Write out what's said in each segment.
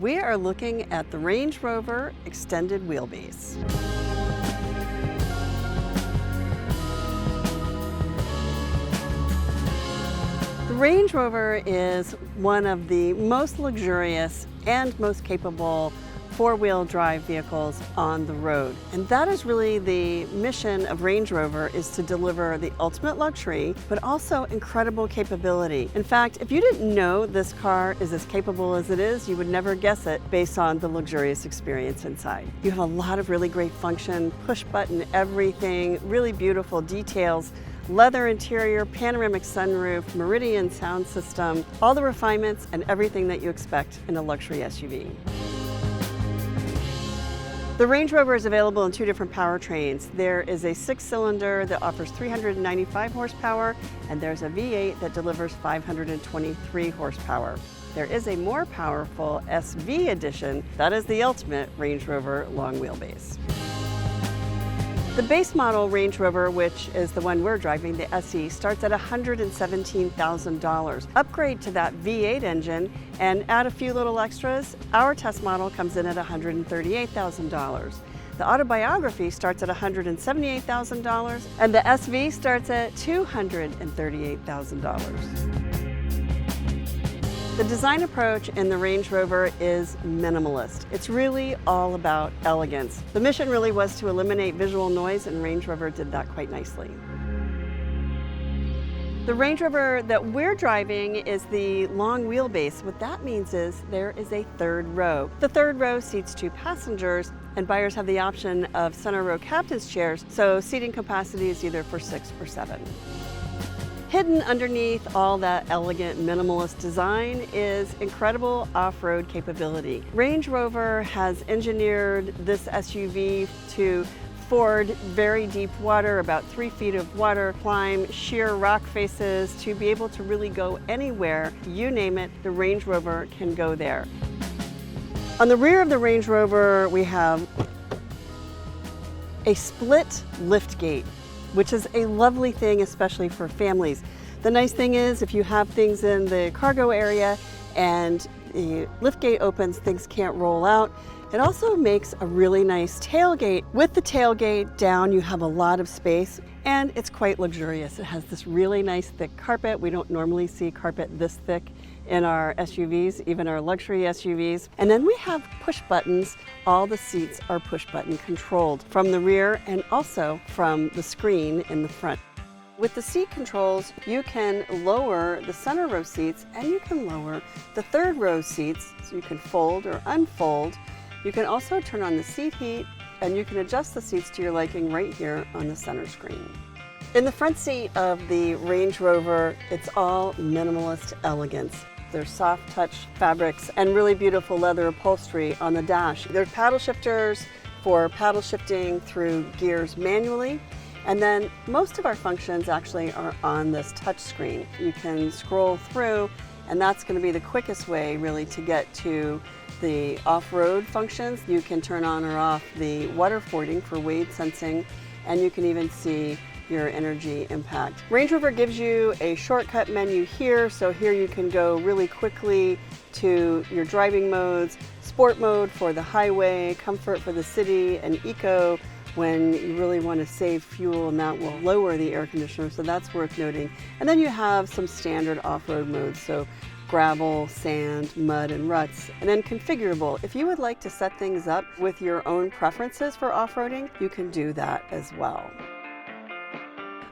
We are looking at the Range Rover extended wheelbase. The Range Rover is one of the most luxurious and most capable four-wheel drive vehicles on the road. And that is really the mission of Range Rover, is to deliver the ultimate luxury, but also incredible capability. In fact, if you didn't know this car is as capable as it is, you would never guess it based on the luxurious experience inside. You have a lot of really great function, push button everything, really beautiful details, leather interior, panoramic sunroof, Meridian sound system, all the refinements and everything that you expect in a luxury SUV. The Range Rover is available in two different powertrains. There is a 6-cylinder that offers 395 horsepower, and there's a V8 that delivers 523 horsepower. There is a more powerful SV edition that is the ultimate Range Rover Long Wheelbase. The base model Range Rover, which is the one we're driving, the SE, starts at $117,000. Upgrade to that V8 engine and add a few little extras, our test model comes in at $138,000. The Autobiography starts at $178,000, and the SV starts at $238,000. The design approach in the Range Rover is minimalist. It's really all about elegance. The mission really was to eliminate visual noise, and Range Rover did that quite nicely. The Range Rover that we're driving is the long wheelbase. What that means is there is a third row. The third row seats 2 passengers, and buyers have the option of center row captain's chairs, so seating capacity is either for 6 or 7. Hidden underneath all that elegant minimalist design is incredible off-road capability. Range Rover has engineered this SUV to ford very deep water, about 3 feet of water, climb sheer rock faces, to be able to really go anywhere. You name it, the Range Rover can go there. On the rear of the Range Rover, we have a split liftgate, which is a lovely thing, especially for families. The nice thing is, if you have things in the cargo area and the liftgate opens, things can't roll out. It also makes a really nice tailgate. With the tailgate down, you have a lot of space, and it's quite luxurious. It has this really nice thick carpet. We don't normally see carpet this thick in our SUVs, even our luxury SUVs. And then we have push buttons. All the seats are push button controlled from the rear and also from the screen in the front. With the seat controls, you can lower the center row seats and you can lower the third row seats, so you can fold or unfold. You can also turn on the seat heat, and you can adjust the seats to your liking right here on the center screen. In the front seat of the Range Rover, it's all minimalist elegance. There's soft touch fabrics and really beautiful leather upholstery on the dash. There's paddle shifters for paddle shifting through gears manually. And then most of our functions actually are on this touch screen. You can scroll through, and that's going to be the quickest way really to get to the off-road functions. You can turn on or off the water fording for wade sensing, and you can even see your energy impact. Range Rover gives you a shortcut menu here, so here you can go really quickly to your driving modes, sport mode for the highway, comfort for the city, and eco when you really want to save fuel, and that will lower the air conditioner, so that's worth noting. And then you have some standard off-road modes, so gravel, sand, mud, and ruts, and then configurable. If you would like to set things up with your own preferences for off-roading, you can do that as well.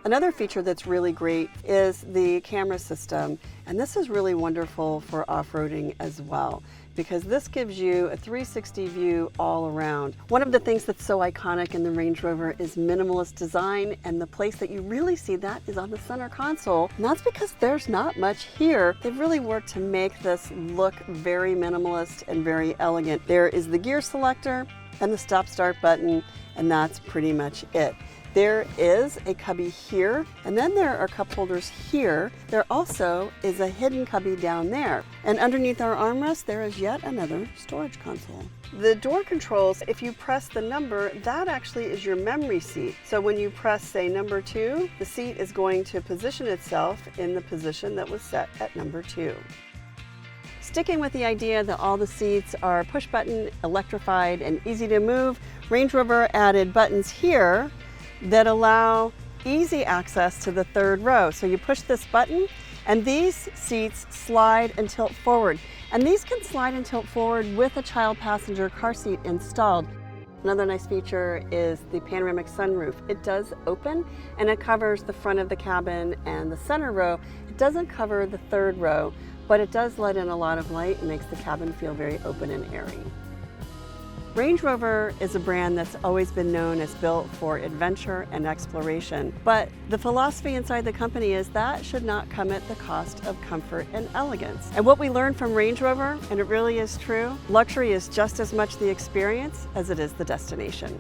Another feature that's really great is the camera system, and this is really wonderful for off-roading as well, because this gives you a 360 view all around. One of the things that's so iconic in the Range Rover is minimalist design, and the place that you really see that is on the center console, and that's because there's not much here. They've really worked to make this look very minimalist and very elegant. There is the gear selector and the stop-start button, and that's pretty much it. There is a cubby here, and then there are cup holders here. There also is a hidden cubby down there. And underneath our armrest, there is yet another storage console. The door controls, if you press the number, that actually is your memory seat. So when you press, say, number 2, the seat is going to position itself in the position that was set at number 2. Sticking with the idea that all the seats are push button, electrified, and easy to move, Range Rover added buttons here that allow easy access to the third row. So you push this button and these seats slide and tilt forward. And these can slide and tilt forward with a child passenger car seat installed. Another nice feature is the panoramic sunroof. It does open and it covers the front of the cabin and the center row. It doesn't cover the third row, but it does let in a lot of light and makes the cabin feel very open and airy. Range Rover is a brand that's always been known as built for adventure and exploration, but the philosophy inside the company is that should not come at the cost of comfort and elegance. And what we learned from Range Rover, and it really is true, luxury is just as much the experience as it is the destination.